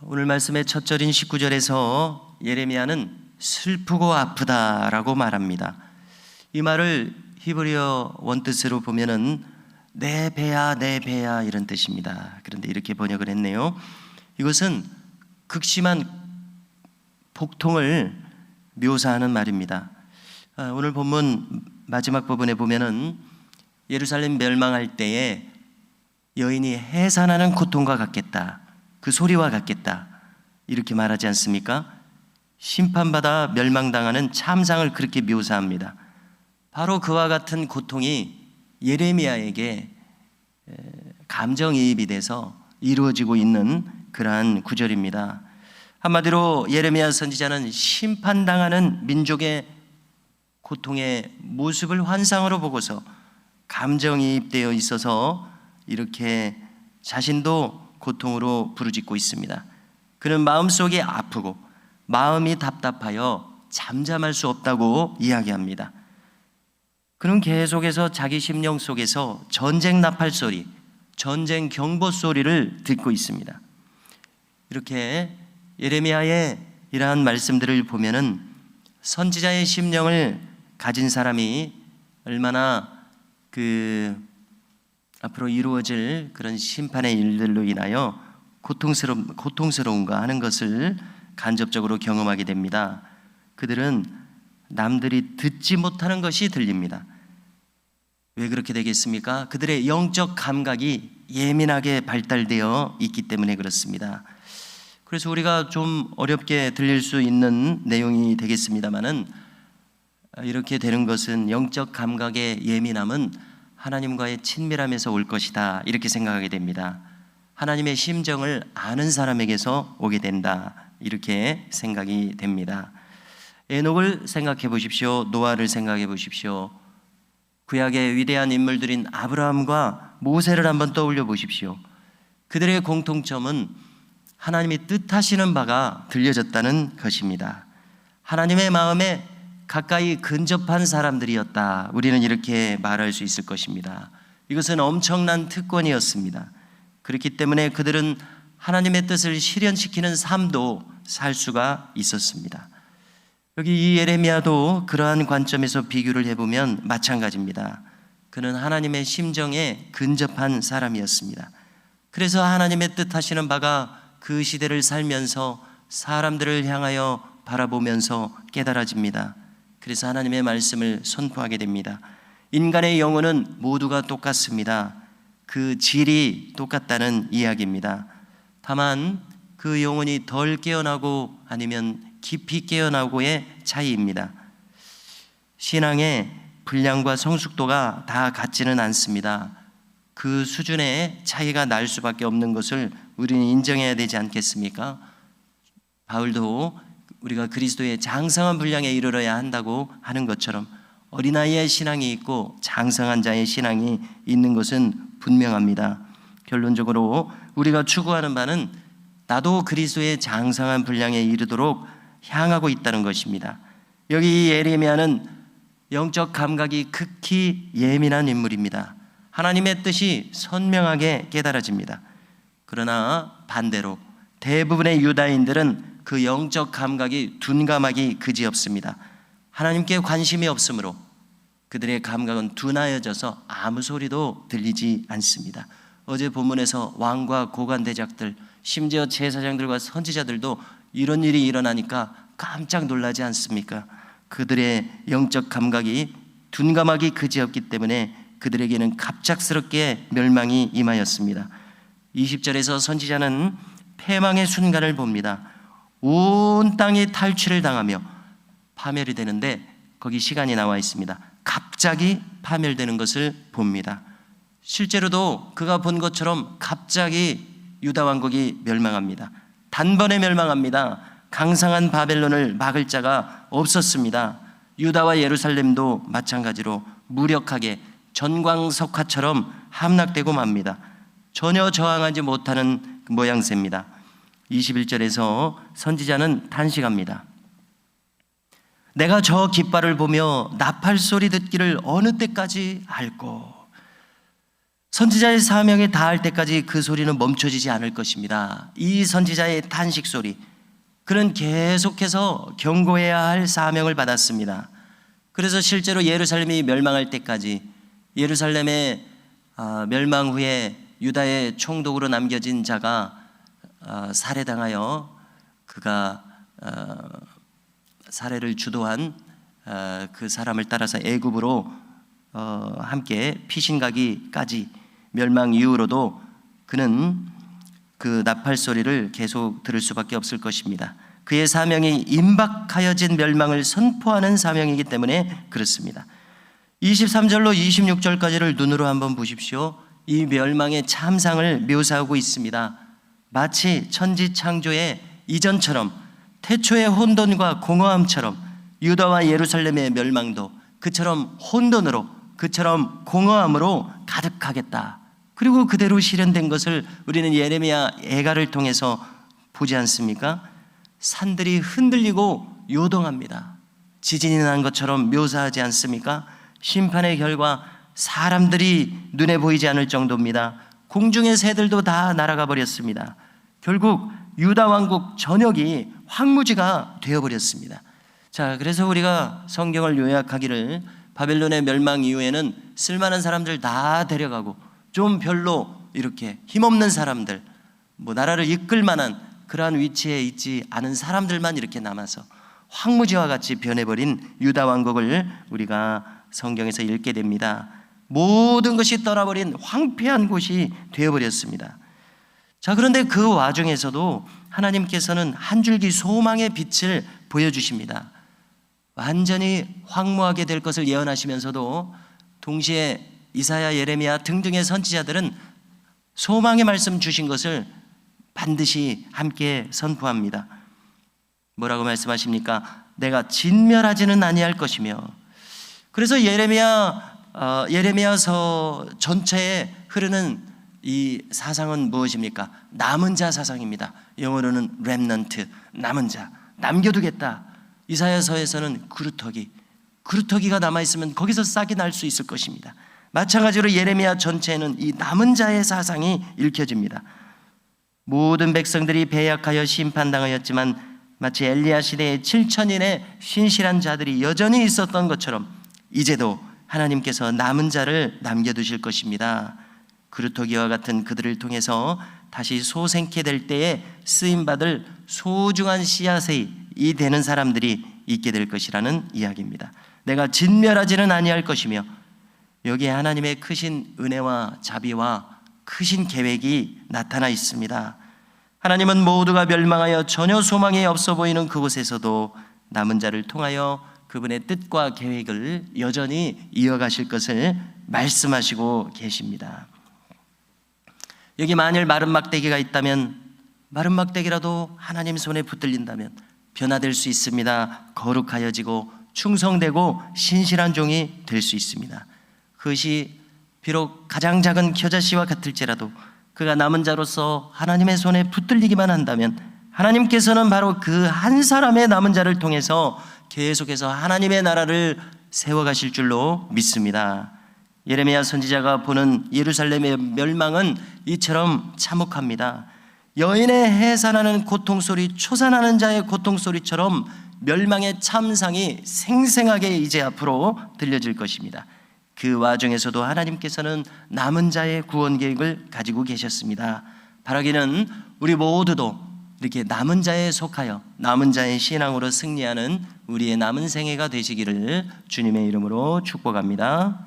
오늘 말씀의 첫 절인 19절에서 예레미야는 슬프고 아프다라고 말합니다. 이 말을 히브리어 원뜻으로 보면은 내 배야 내 배야 이런 뜻입니다. 그런데 이렇게 번역을 했네요. 이것은 극심한 복통을 묘사하는 말입니다. 오늘 본문 마지막 부분에 보면은 예루살렘 멸망할 때에 여인이 해산하는 고통과 같겠다, 그 소리와 같겠다 이렇게 말하지 않습니까? 심판받아 멸망당하는 참상을 그렇게 묘사합니다. 바로 그와 같은 고통이 예레미야에게 감정이입이 돼서 이루어지고 있는 그러한 구절입니다. 한마디로 예레미야 선지자는 심판당하는 민족의 고통의 모습을 환상으로 보고서 감정이입되어 있어서 이렇게 자신도 고통으로 부르짖고 있습니다. 그는 마음속이 아프고 마음이 답답하여 잠잠할 수 없다고 이야기합니다. 그는 계속해서 자기 심령 속에서 전쟁 나팔 소리, 전쟁 경보 소리를 듣고 있습니다. 이렇게 예레미야의 이러한 말씀들을 보면은 선지자의 심령을 가진 사람이 얼마나 앞으로 이루어질 그런 심판의 일들로 인하여 고통스러운가 하는 것을 간접적으로 경험하게 됩니다. 그들은 남들이 듣지 못하는 것이 들립니다. 왜 그렇게 되겠습니까? 그들의 영적 감각이 예민하게 발달되어 있기 때문에 그렇습니다. 그래서 우리가 좀 어렵게 들릴 수 있는 내용이 되겠습니다만은, 이렇게 되는 것은 영적 감각의 예민함은 하나님과의 친밀함에서 올 것이다 이렇게 생각하게 됩니다. 하나님의 심정을 아는 사람에게서 오게 된다 이렇게 생각이 됩니다. 에녹을 생각해 보십시오. 노아를 생각해 보십시오. 구약의 위대한 인물들인 아브라함과 모세를 한번 떠올려 보십시오. 그들의 공통점은 하나님이 뜻하시는 바가 들려졌다는 것입니다. 하나님의 마음에 가까이 근접한 사람들이었다. 우리는 이렇게 말할 수 있을 것입니다. 이것은 엄청난 특권이었습니다. 그렇기 때문에 그들은 하나님의 뜻을 실현시키는 삶도 살 수가 있었습니다. 여기 이 예레미야도 그러한 관점에서 비교를 해보면 마찬가지입니다. 그는 하나님의 심정에 근접한 사람이었습니다. 그래서 하나님의 뜻하시는 바가 그 시대를 살면서 사람들을 향하여 바라보면서 깨달아집니다. 그래서 하나님의 말씀을 선포하게 됩니다. 인간의 영혼은 모두가 똑같습니다. 그 질이 똑같다는 이야기입니다. 다만 그 영혼이 덜 깨어나고 아니면 깊이 깨어나고의 차이입니다. 신앙의 분량과 성숙도가 다 같지는 않습니다. 그 수준의 차이가 날 수밖에 없는 것을 우리는 인정해야 되지 않겠습니까? 바울도 우리가 그리스도의 장성한 분량에 이르러야 한다고 하는 것처럼 어린아이의 신앙이 있고 장성한 자의 신앙이 있는 것은 분명합니다. 결론적으로 우리가 추구하는 바는 나도 그리스도의 장성한 분량에 이르도록 향하고 있다는 것입니다. 여기 예레미야는 영적 감각이 극히 예민한 인물입니다. 하나님의 뜻이 선명하게 깨달아집니다. 그러나 반대로 대부분의 유다인들은 그 영적 감각이 둔감하기 그지없습니다. 하나님께 관심이 없으므로 그들의 감각은 둔하여져서 아무 소리도 들리지 않습니다. 어제 본문에서 왕과 고관대작들, 심지어 제사장들과 선지자들도 이런 일이 일어나니까 깜짝 놀라지 않습니까? 그들의 영적 감각이 둔감하기 그지없기 때문에 그들에게는 갑작스럽게 멸망이 임하였습니다. 20절에서 선지자는 패망의 순간을 봅니다. 온 땅이 탈취를 당하며 파멸이 되는데 거기 시간이 나와 있습니다. 갑자기 파멸되는 것을 봅니다. 실제로도 그가 본 것처럼 갑자기 유다 왕국이 멸망합니다. 단번에 멸망합니다. 강성한 바벨론을 막을 자가 없었습니다. 유다와 예루살렘도 마찬가지로 무력하게 전광석화처럼 함락되고 맙니다. 전혀 저항하지 못하는 모양새입니다. 21절에서 선지자는 탄식합니다. 내가 저 깃발을 보며 나팔 소리 듣기를 어느 때까지 할꼬. 선지자의 사명에 닿을 때까지 그 소리는 멈춰지지 않을 것입니다. 이 선지자의 탄식 소리, 그는 계속해서 경고해야 할 사명을 받았습니다. 그래서 실제로 예루살렘이 멸망할 때까지, 예루살렘의 멸망 후에 유다의 총독으로 남겨진 자가 살해당하여 그가 살해를 주도한 그 사람을 따라서 애굽으로 함께 피신가기까지, 멸망 이후로도 그는 그 나팔 소리를 계속 들을 수밖에 없을 것입니다. 그의 사명이 임박하여진 멸망을 선포하는 사명이기 때문에 그렇습니다. 23절로 26절까지를 눈으로 한번 보십시오. 이 멸망의 참상을 묘사하고 있습니다. 마치 천지 창조의 이전처럼, 태초의 혼돈과 공허함처럼 유다와 예루살렘의 멸망도 그처럼 혼돈으로, 그처럼 공허함으로 가득하겠다. 그리고 그대로 실현된 것을 우리는 예레미야 애가를 통해서 보지 않습니까? 산들이 흔들리고 요동합니다. 지진이 난 것처럼 묘사하지 않습니까? 심판의 결과, 사람들이 눈에 보이지 않을 정도입니다. 공중의 새들도 다 날아가 버렸습니다. 결국 유다 왕국 전역이 황무지가 되어버렸습니다. 자, 그래서 우리가 성경을 요약하기를, 바벨론의 멸망 이후에는 쓸만한 사람들 다 데려가고 좀 별로 이렇게 힘없는 사람들, 나라를 이끌 만한 그러한 위치에 있지 않은 사람들만 이렇게 남아서 황무지와 같이 변해버린 유다 왕국을 우리가 성경에서 읽게 됩니다. 모든 것이 떠나버린 황폐한 곳이 되어버렸습니다. 자, 그런데 그 와중에서도 하나님께서는 한 줄기 소망의 빛을 보여주십니다. 완전히 황무하게 될 것을 예언하시면서도 동시에 이사야, 예레미야 등등의 선지자들은 소망의 말씀 주신 것을 반드시 함께 선포합니다. 뭐라고 말씀하십니까? 내가 진멸하지는 아니할 것이며. 그래서 예레미야서 전체에 흐르는 이 사상은 무엇입니까? 남은 자 사상입니다. 영어로는 remnant, 남은 자, 남겨두겠다. 이사야서에서는 그루터기가 남아있으면 거기서 싹이 날 수 있을 것입니다. 마찬가지로 예레미야 전체에는 이 남은 자의 사상이 읽혀집니다. 모든 백성들이 배약하여 심판당하였지만 마치 엘리야 시대의 7천인의 신실한 자들이 여전히 있었던 것처럼 이제도 하나님께서 남은 자를 남겨두실 것입니다. 그루터기와 같은 그들을 통해서 다시 소생케 될 때에 쓰임받을 소중한 씨앗이 되는 사람들이 있게 될 것이라는 이야기입니다. 내가 진멸하지는 아니할 것이며, 여기에 하나님의 크신 은혜와 자비와 크신 계획이 나타나 있습니다. 하나님은 모두가 멸망하여 전혀 소망이 없어 보이는 그곳에서도 남은 자를 통하여 그분의 뜻과 계획을 여전히 이어가실 것을 말씀하시고 계십니다. 여기 만일 마른 막대기가 있다면, 마른 막대기라도 하나님 손에 붙들린다면 변화될 수 있습니다. 거룩하여지고 충성되고 신실한 종이 될 수 있습니다. 그것이 비록 가장 작은 겨자씨와 같을지라도 그가 남은 자로서 하나님의 손에 붙들리기만 한다면 하나님께서는 바로 그 한 사람의 남은 자를 통해서 계속해서 하나님의 나라를 세워가실 줄로 믿습니다. 예레미야 선지자가 보는 예루살렘의 멸망은 이처럼 참혹합니다. 여인의 해산하는 고통소리, 초산하는 자의 고통소리처럼 멸망의 참상이 생생하게 이제 앞으로 들려질 것입니다. 그 와중에서도 하나님께서는 남은 자의 구원 계획을 가지고 계셨습니다. 바라기는 우리 모두도 이렇게 남은 자에 속하여 남은 자의 신앙으로 승리하는 우리의 남은 생애가 되시기를 주님의 이름으로 축복합니다.